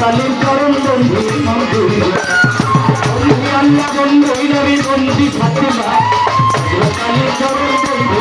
কালীর চরণ বন্ধু বন্ধু আল্লাহ বন্ধু নবী বন্ধু ফাতিমা কালীর চরণ বন্ধু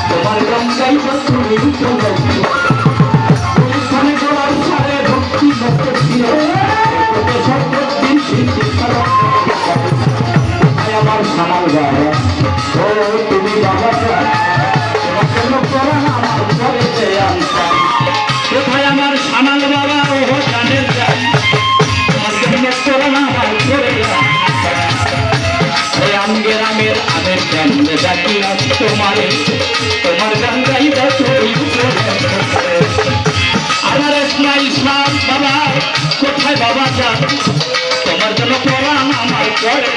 তোমার গঙ্গাই তুমি অনুষ্ঠানে গোলার সারে ভক্তি ভক্ত ছিল আমার সামাল বাবা ও তুমি বাবা তোমার জন্য করান আমার ঘরে আনতাম কোথায় আমার সামাল বাবা ও জানের যাই তোমার জন্য করান আমার ঘরে গ্রামের আমের জানলে ডাকি আজ তোমারে তোমার গান গাইবা আমার ইসলাম বাবা কোথায় বাবা যান তোমার জন্য পড়ান আমার ঘরে